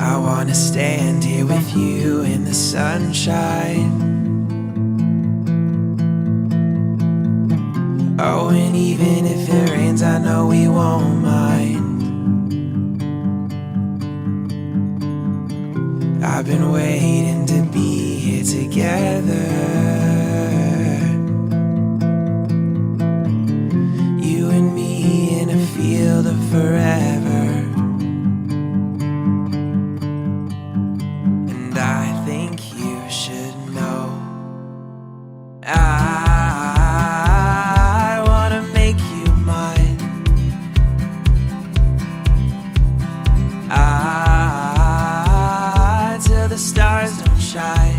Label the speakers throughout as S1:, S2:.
S1: I wanna stand here with you in the sunshine. Oh, and even if it rains, I know we won't mind. I've been waiting to be here together, you and me in a field of forever. And I think you should know I wanna make you mine. Till the stars don't shine.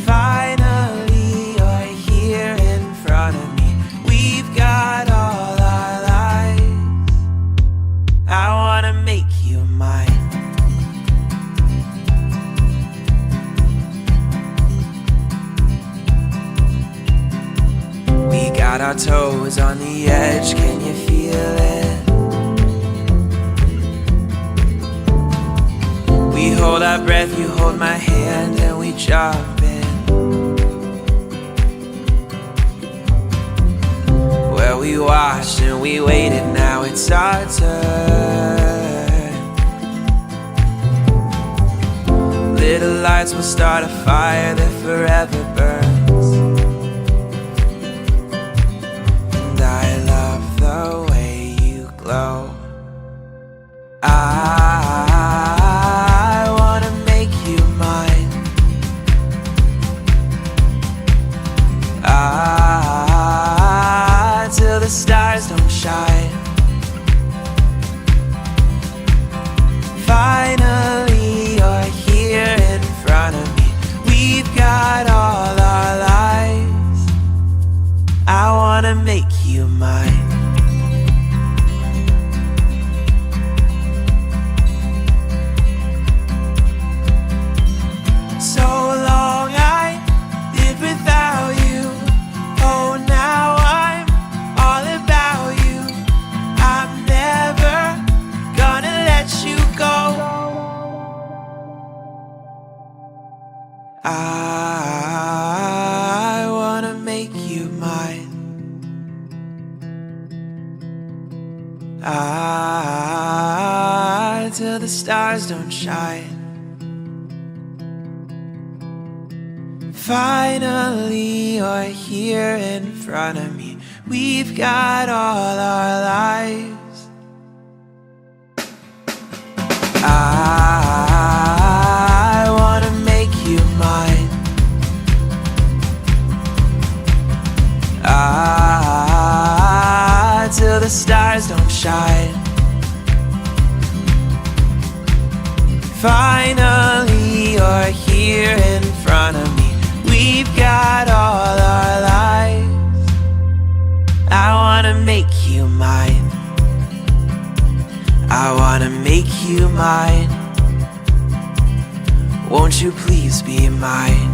S1: Finally, you're here in front of me. We've got all our lives. I wanna make you mine. We got our toes on the edge, can you feel it? We hold our breath, you hold my hand, and we jump in. Well, we watched and we waited, now it's our turn. Little lights will start a fire that forever burns. And I love the way you glow. I wanna make you mine. Till the stars don't shine. Finally, you're here in front of me. We've got all our lives. I wanna make you mine. So long I lived without you. Oh, now I'm all about you. I'm never gonna let you go. I wanna make you mine. Till the stars don't shine. Finally, you're here in front of me. We've got all our lives. I wanna make you mine. Till the stars don't shine. Finally, you're here in front of me. We've got all our lives. I wanna make you mine. I wanna make you mine. Won't you please be mine?